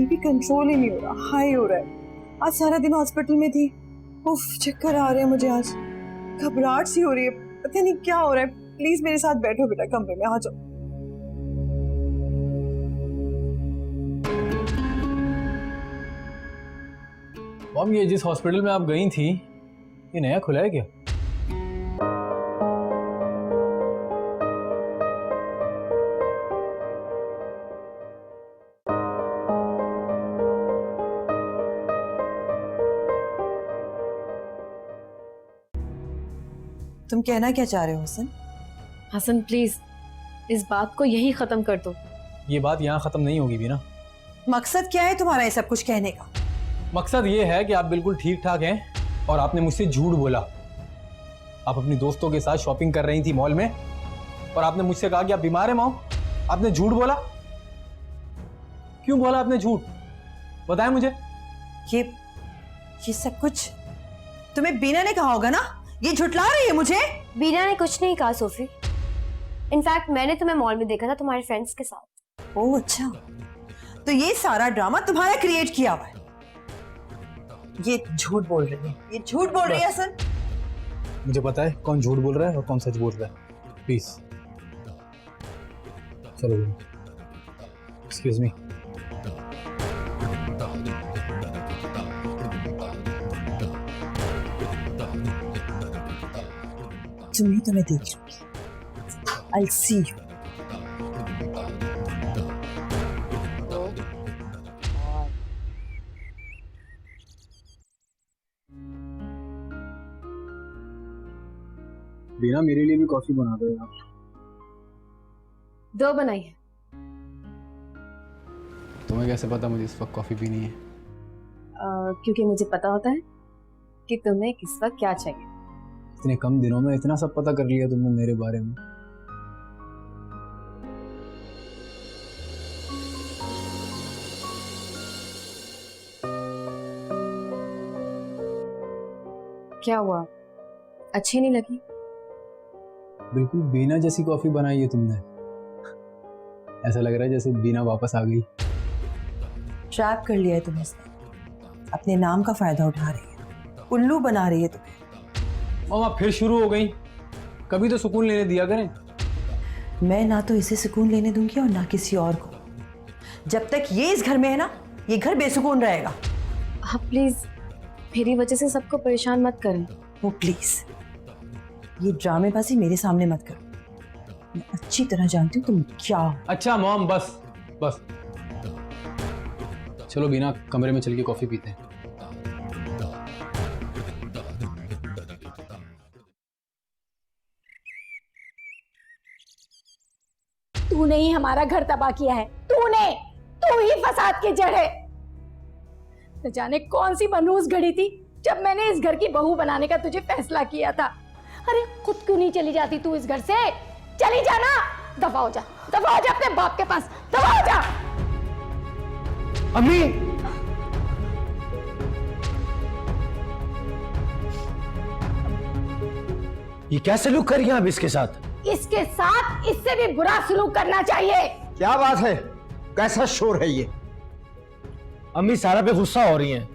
BP control ही नहीं हो रहा, हाई हो रहा है। आज सारा दिन हॉस्पिटल में थी। उफ, चक्कर आ रहे हैं मुझे, आज घबराहट सी हो रही है, पता नहीं क्या हो रहा है। प्लीज मेरे साथ बैठो बेटा, कमरे में आ जाओ। मॉम, ये जिस हॉस्पिटल में आप गई थी, ये नया खुला है क्या? तुम कहना क्या चाह रहे हो हसन? हसन प्लीज इस बात को यही खत्म कर दो। ये बात यहाँ खत्म नहीं होगी भी ना। मकसद क्या है तुम्हारा ये सब कुछ कहने का? मकसद ये है कि आप बिल्कुल ठीक ठाक हैं और आपने मुझसे झूठ बोला। आप अपनी दोस्तों के साथ शॉपिंग कर रही थी मॉल में और आपने मुझसे कहा कि आप बीमार हैं मॉम। आपने झूठ बोला। क्यों बोला आपने झूठ? बताएं मुझे। ये सब कुछ तुम्हें बीना ने कहा होगा ना? ये झुठला रही है मुझे। बीना ने कुछ नहीं कहा सोफी। इनफैक्ट मैंने तुम्हें मॉल में देखा था तुम्हारे फ्रेंड्स के साथ। ओह अच्छा, तो ये सारा ड्रामा तुम्हारा क्रिएट किया हुआ है। ये झूठ बोल रही है, ये झूठ बोल रही है हसन। मुझे पता है कौन झूठ बोल रहा है और कौन सच बोल रहा है। प्लीज चलो। Excuse me. तुम्हें तो मैं देख लूंगी। I'll see you. बीना, मेरे लिए भी कॉफी बना दो यार। दो बनाइए। तुम्हें कैसे पता मुझे इस वक्त कॉफी पीनी है? क्योंकि मुझे पता होता है कि तुम्हें किस वक्त क्या चाहिए। इतने कम दिनों में इतना सब पता कर लिया तुमने मेरे बारे में। क्या हुआ, अच्छी नहीं लगी? बिल्कुल बीना जैसी कॉफी बनाई है तुमने। ऐसा लग रहा है जैसे बीना वापस आ गई। ट्रैप कर लिया है तुम्हें इसने। अपने नाम का फायदा उठा रही है, उल्लू बना रही है तुम्हें। मामा फिर शुरू हो गई। कभी तो सुकून लेने दिया करें। मैं ना तो इसे सुकून लेने दूंगी और ना किसी और को। जब तक ये इस घर में है ना, ये घर बेसुकून रहेगा। आप प्लीज मेरी वजह से सबको परेशान मत करें। वो प्लीज ये ड्रामेबाजी मेरे सामने मत करो। मैं अच्छी तरह जानती हूँ तुम क्या हो। अच्छा मॉम, बस बस। चलो बीना, कमरे में चल के कॉफी पीते हैं। तूने ही हमारा घर तबाह किया है। तू ही फसाद की जड़ है। न जाने कौन सी बनूस घड़ी थी जब मैंने इस घर की बहू बनाने का तुझे फैसला किया था। अरे खुद क्यों नहीं चली जाती तू इस घर से? चली जाना, दफा हो जा अपने बाप के पास, दफा हो जा। अम्मी, ये क्या सलूक कर रही हैं आप इसके साथ? इसके साथ इससे भी बुरा सलूक करना चाहिए। क्या बात है, कैसा शोर है ये? अम्मी सारा पे गुस्सा हो रही हैं।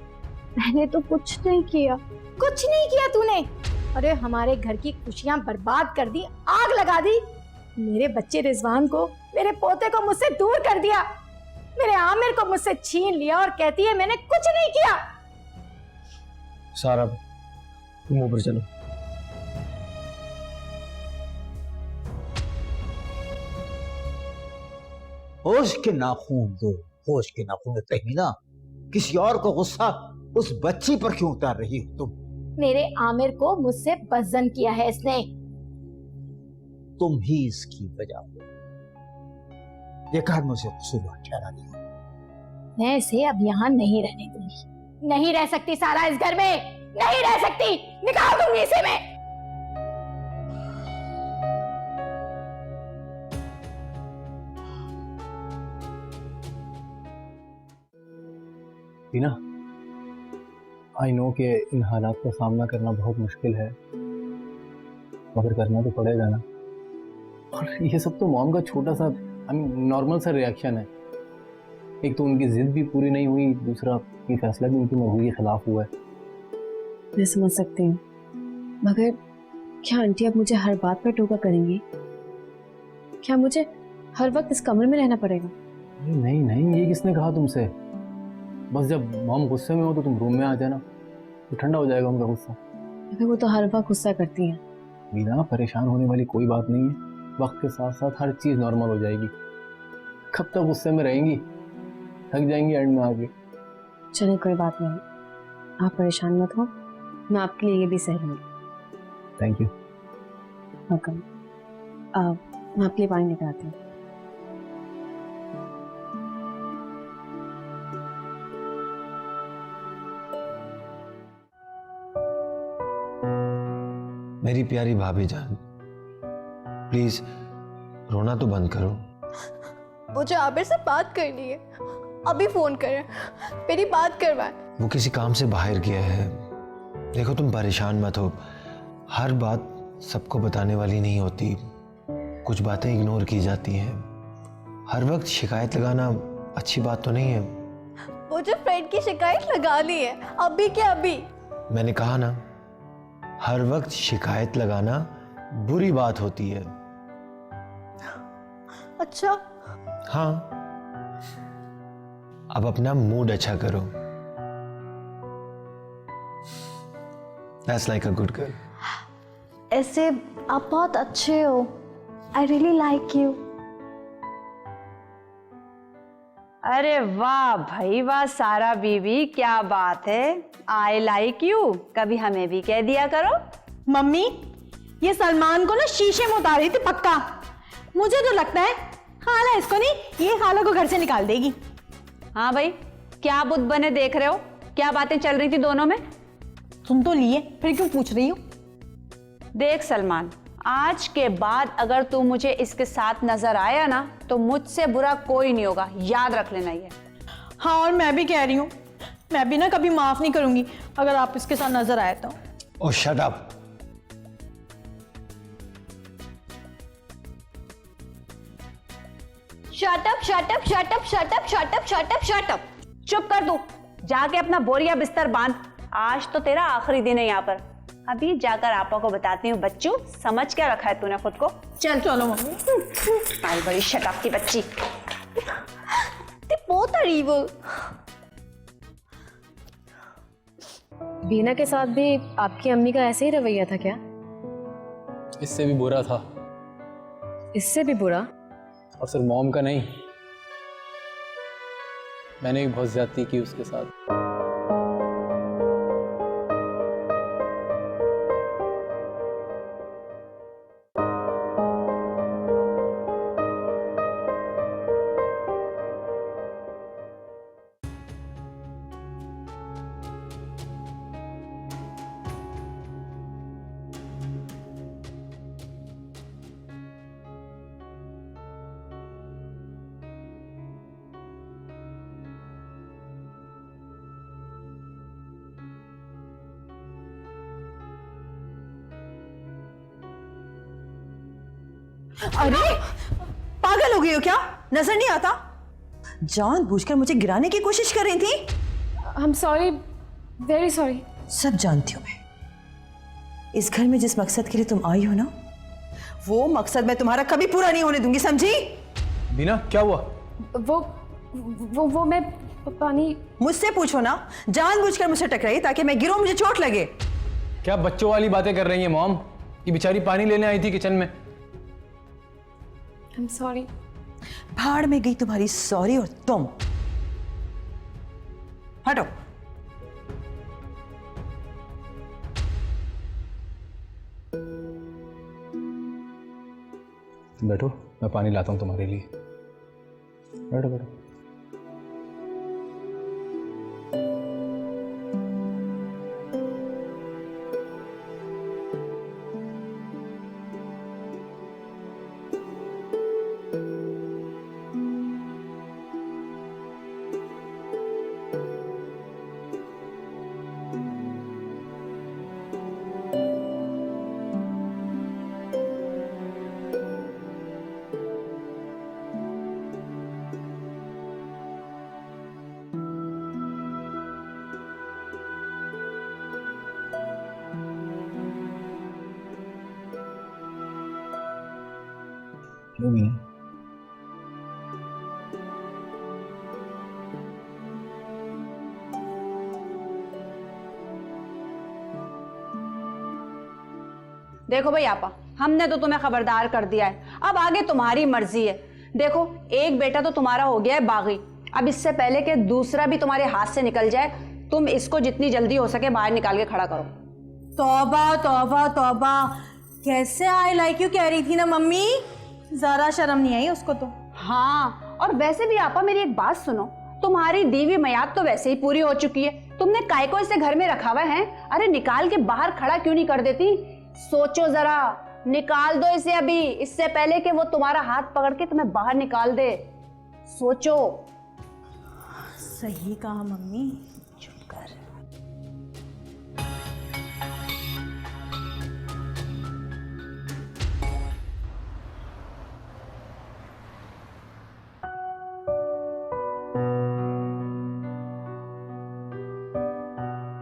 मैंने तो कुछ नहीं किया। कुछ नहीं किया तूने? अरे हमारे घर की खुशियां बर्बाद कर दी, आग लगा दी। मेरे बच्चे रिजवान को, मेरे पोते को मुझसे दूर कर दिया। मेरे आमिर को मुझसे छीन लिया और कहती है मैंने कुछ नहीं किया। सारा, तुम ऊपर चलो। होश के नाखून दो, होश के नाखून कहीं ना। किसी और को गुस्सा उस बच्ची पर क्यों उतार रही हो तुम? मेरे आमिर को मुझसे बज़्ज़न किया है इसने। तुम ही इसकी वजह हो। ये घर मुझे कसूरवार ठहरा दिया। मैं इसे अब यहाँ नहीं रहने दूंगी। नहीं रह सकती सारा इस घर में, नहीं रह सकती। निकाल दूंगी इसे मैं। बीना, आई नो कि इन हालात का सामना करना बहुत मुश्किल है, मगर करना तो पड़ेगा ना। और ये सब तो मॉम का छोटा सा नॉर्मल सा रिएक्शन है। एक तो उनकी जिद भी पूरी नहीं हुई, दूसरा ये फैसला भी उनकी मर्जी के खिलाफ हुआ है। मैं समझ सकती हूँ, मगर क्या आंटी अब मुझे हर बात पर टोका करेंगी? क्या मुझे हर वक्त इस कमरे में रहना पड़ेगा? नहीं नहीं, ये किसने कहा तुमसे? बस जब मॉम गुस्से में हो तो तुम रूम में आ जाना, तो ठंडा हो जाएगा उनका गुस्सा। मगर वो तो हर वक्त गुस्सा करती हैं। मीना, परेशान होने वाली कोई बात नहीं है, वक्त के साथ साथ हर चीज़ नॉर्मल हो जाएगी। कब तक गुस्से में रहेंगी? थक जाएंगी एंड में आके। चलिए कोई बात नहीं, आप परेशान मत हो, मैं आपके लिए ये भी सह लूँगी। Thank you. वेलकम। मैं आपके लिए पानी लेकर आती हूँ। मेरी प्यारी भाभी जान, प्लीज रोना तो बंद करो। मुझे आबिर से बात करनी है, अभी फोन करें, मेरी बात करवाएं। वो किसी काम से बाहर गया है। देखो तुम परेशान मत हो, हर बात सबको बताने वाली नहीं होती, कुछ बातें इग्नोर की जाती हैं। हर वक्त शिकायत लगाना अच्छी बात तो नहीं है। मुझे फ्रेंड की शिकायत लगानी है, अभी के अभी। मैंने कहा ना, हर वक्त शिकायत लगाना बुरी बात होती है। अच्छा। हाँ, अब अपना मूड अच्छा करो। That's like a good girl. ऐसे आप बहुत अच्छे हो, आई रियली लाइक यू। अरे वाह भाई वाह सारा बीबी, क्या बात है। आई लाइक यू कभी हमें भी कह दिया करो। मम्मी, ये सलमान को ना शीशे में उतार रही थी पक्का। मुझे तो लगता है खाला इसको नहीं, ये खाला को घर से निकाल देगी। हाँ भाई, क्या बुद्ध बने देख रहे हो? क्या बातें चल रही थी दोनों में? सुन तो लिए, फिर क्यों पूछ रही हो? देख सलमान, आज के बाद अगर तू मुझे इसके साथ नजर आया ना तो मुझसे बुरा कोई नहीं होगा, याद रख लेना ये। हाँ, और मैं भी कह रही हूँ, मैं भी ना कभी माफ नहीं करूंगी अगर आप इसके साथ नजर आए तो। Oh, shut up. Shut up shut up shut up shut up shut up shut up shut up. चुप कर तू, जाके अपना बोरिया बिस्तर बांध। आज तो तेरा आखिरी दिन है यहाँ पर। अभी जाकर आपा को बताती हूँ बच्चू, समझ क्या रखा है तूने खुद को। चल चलो मम्मी। आई बड़ी शराब की बच्ची। They both are evil. बीना के साथ भी आपकी अम्मी का ऐसे ही रवैया था क्या? इससे भी बुरा था। इससे भी बुरा? और सिर्फ मॉम का नहीं, मैंने भी बहुत ज्यादती की उसके साथ। अरे पागल हो गई हो क्या? नजर नहीं आता? जानबूझकर मुझे गिराने की कोशिश कर रही थी। I am sorry, very sorry. सब जानती हूँ मैं। इस घर में जिस मकसद के लिए तुम आई हो ना, वो मकसद मैं तुम्हारा कभी पूरा नहीं होने दूंगी, समझी? बीना, क्या हुआ? वो मैं पानी। मुझसे पूछो ना, जानबूझकर मुझसे टकराई ताकि मैं गिरूं, मुझे चोट लगे। क्या बच्चों वाली बातें कर रही है मॉम? ये बेचारी पानी लेने आई थी किचन में। I am sorry. भाड़ में गई तुम्हारी सॉरी और तुम। हटो। बैठो, मैं पानी लाता हूं तुम्हारे लिए। बैठो बैठो। नहीं। देखो भाई आपा, हमने तो तुम्हें खबरदार कर दिया है, अब आगे तुम्हारी मर्जी है। देखो एक बेटा तो तुम्हारा हो गया है बागी, अब इससे पहले कि दूसरा भी तुम्हारे हाथ से निकल जाए, तुम इसको जितनी जल्दी हो सके बाहर निकाल के खड़ा करो। तौबा तौबा तौबा, कैसे आई लाइक यू कह रही थी ना मम्मी, जरा शर्म नहीं आई उसको तो। हाँ, और वैसे भी आपा मेरी एक बात सुनो, तुम्हारी दीवी मयाद तो वैसे ही पूरी हो चुकी है, तुमने काय को इसे घर में रखा हुआ है? अरे निकाल के बाहर खड़ा क्यों नहीं कर देती? सोचो जरा, निकाल दो इसे अभी, इससे पहले कि वो तुम्हारा हाथ पकड़ के तुम्हें बाहर निकाल दे। सोचो। सही कहा मम्मी। चुप कर।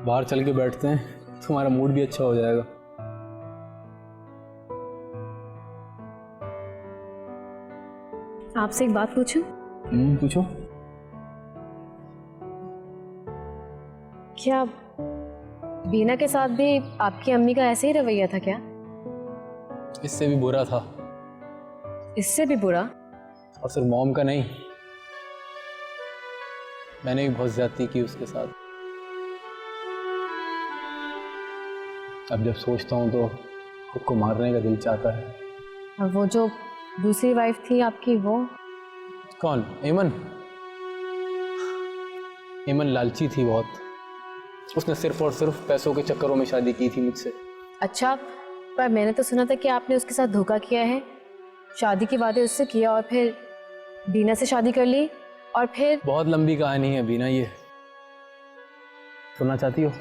बाहर चल के बैठते हैं, तुम्हारा मूड भी अच्छा हो जाएगा। आपसे एक बात पूछूं? पूछो। क्या बीना के साथ भी आपकी अम्मी का ऐसे ही रवैया था क्या? इससे भी बुरा था। इससे भी बुरा? और सिर्फ मॉम का नहीं, मैंने भी बहुत ज्यादती की उसके साथ। अब जब सोचता हूँ तो खुद को मारने का दिल चाहता है। और वो जो दूसरी वाइफ थी आपकी, वो कौन? एमन। एमन लालची थी बहुत, उसने सिर्फ और सिर्फ पैसों के चक्करों में शादी की थी मुझसे। अच्छा, पर मैंने तो सुना था कि आपने उसके साथ धोखा किया है, शादी के वादे उससे किया और फिर बीना से शादी कर ली, और फिर बहुत लंबी कहानी है बीना, ये सुनना चाहती हो?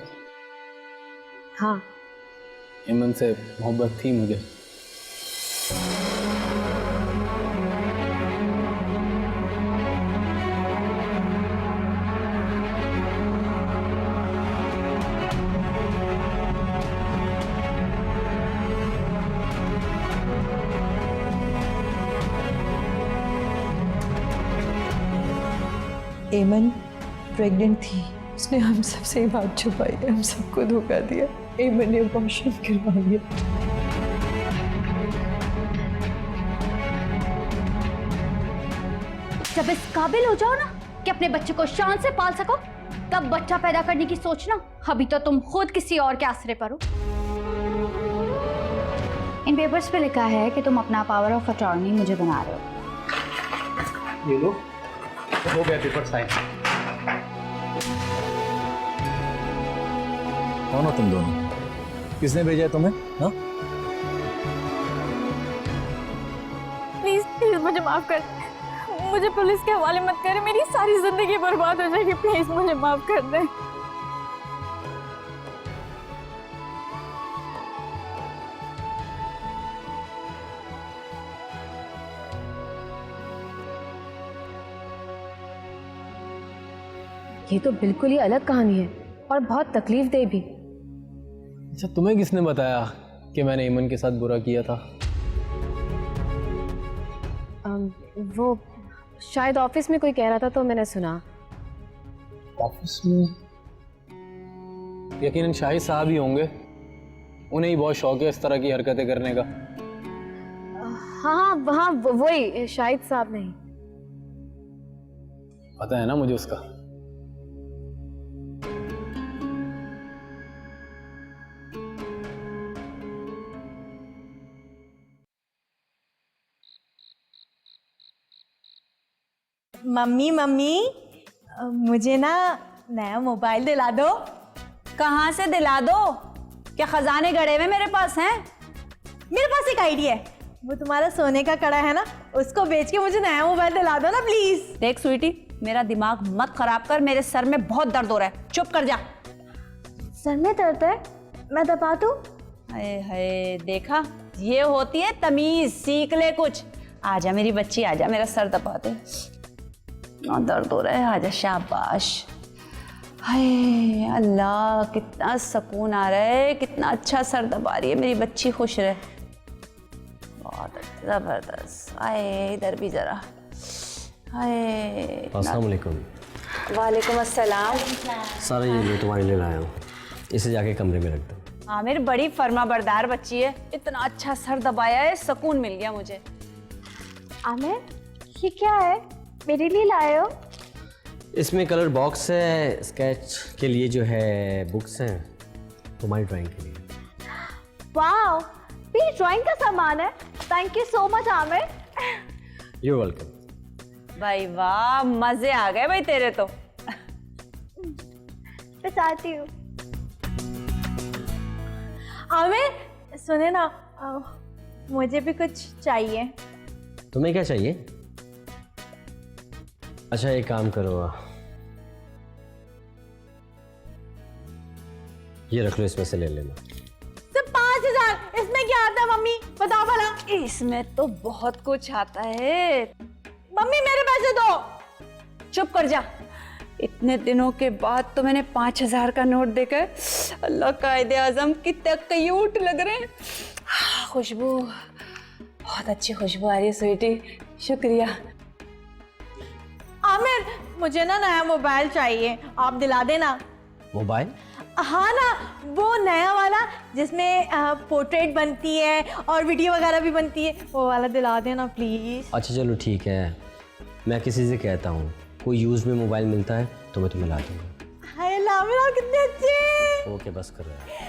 हाँ। एमन से मोहब्बत थी मुझे। एमन प्रेग्नेंट थी, उसने हम सबसे ये बात छुपाई, हम सबको धोखा दिया। एमन ने अबॉर्शन करवा लिया। जब इस काबिल हो जाओ ना कि अपने बच्चे को शान से पाल सको, तब बच्चा पैदा करने की सोचना। अभी तो तुम खुद किसी और के आसरे पर हो। इन पेपर्स पे लिखा है कि तुम अपना पावर ऑफ अटॉर्नी मुझे बना रहे हो। ये लो, हो गया पेपर साइन। कौन हो तुम दोनों? किसने भेजा है तुम्हें? हाँ? प्लीज प्लीज मुझे माफ कर, मुझे पुलिस के हवाले मत करें, मेरी सारी जिंदगी बर्बाद हो जाएगी। प्लीज मुझे माफ कर दें। ये तो बिल्कुल ही अलग कहानी है और बहुत तकलीफ दे भी। अच्छा, तुम्हें किसने बताया कि मैंने एमन के साथ बुरा किया था? वो शायद ऑफिस में कोई कह रहा था तो मैंने सुना। ऑफिस में? यकीनन शाहिद साहब ही होंगे, उन्हें ही बहुत शौक है इस तरह की हरकतें करने का। हाँ वहाँ वही शाहिद साहब नहीं। पता है ना मुझे उसका। मम्मी मम्मी, मुझे ना नया मोबाइल दिला दो। कहाँ से दिला दो? क्या खजाने गड़े हुए मेरे पास हैं? मेरे पास एक आइडिया है, वो तुम्हारा सोने का कड़ा है ना, उसको बेच के मुझे नया मोबाइल दिला दो ना प्लीज। देख स्वीटी, मेरा दिमाग मत खराब कर, मेरे सर में बहुत दर्द हो रहा है, चुप कर जा। सर में दर्द है? मैं दबा दूं? हाय हाय, देखा, ये होती है तमीज, सीख ले कुछ। आजा मेरी बच्ची, आजा, मेरा सर दबा दे। दर्द हो रहा है, आजा, शाबाश। हाय अल्लाह, कितना सुकून आ रहा है, कितना अच्छा सर दबा रही है मेरी बच्ची, खुश रहे। बहुत अच्छा। जबरदस्त। आए इधर भी जरा। आए। अस्सलाम वालेकुम। वालेकुम अस्सलाम। सारा ये जो तुम्हारे लिए लाया हूँ, इसे जाके कमरे में रख दो। आमिर बड़ी फर्मा बरदार बच्ची है, इतना अच्छा सर दबाया है, सुकून मिल गया मुझे। आमिर ये क्या है, मेरे लिए लाए हो? इसमें कलर बॉक्स है, स्केच के लिए जो है बुक्स हैं, तुम्हारी ड्राइंग के लिए। वाओ, मेरी ड्राइंग का सामान है। Thank you so much Aamir. You welcome. भाई वाह, मजे आ गए भाई तेरे तो। बताती हूँ। आमिर सुने ना, मुझे भी कुछ चाहिए। तुम्हें क्या चाहिए? अच्छा एक काम करो, ये रख लो, इसमें से ले लेना। सिर्फ 5000, इसमें क्या आता है मम्मी, बताओ भला। इसमें तो बहुत कुछ आता है। मम्मी मेरे पैसे दो। चुप कर जा। इतने दिनों के बाद तो मैंने 5000 का नोट देखा है। अल्लाह कायदे आजम कितना क्यूट लग रहे हैं। खुशबू, बहुत अच्छी खुशबू आ रही है स्वीटी, शुक्रिया। आमिर मुझे ना नया मोबाइल चाहिए, आप दिला देना। मोबाइल? हाँ ना, वो नया वाला जिसमें पोर्ट्रेट बनती है और वीडियो वगैरह भी बनती है, वो वाला दिला देना प्लीज। अच्छा चलो ठीक है, मैं किसी से कहता हूँ, कोई यूज में मोबाइल मिलता है तो मैं तुम्हें ला दूंगा। हाय लामिरा कितने अच्छे। ओके बस कर रहा है।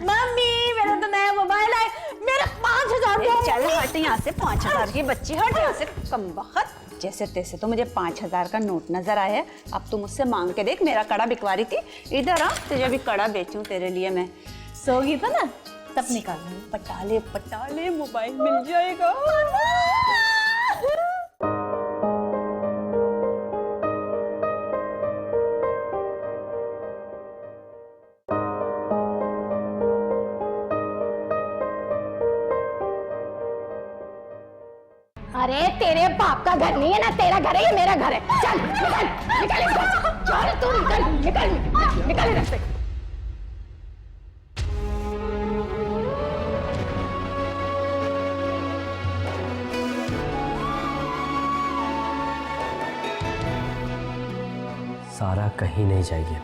मम्मी मेरा तो नया मोबाइल है, मेरा 5000 चल हट यहाँ से, 5000 की बच्ची हट यहाँ से, कमबख्त। जैसे तैसे तो मुझे 5000 का नोट नजर आया है, अब तू मुझसे मांग के देख। मेरा कड़ा बिकवा रही थी, इधर आ, तुझे भी कड़ा बेचूं तेरे लिए मैं। सोगी तो ना, तब निकाल। पटाले पटाले मोबाइल मिल जाएगा। अरे तेरे बाप का घर नहीं है ना, तेरा घर है, ये मेरा घर है। चल निकल निकल इधर से। चल तू निकल निकल निकल इधर से। सारा कहीं नहीं जाएगी।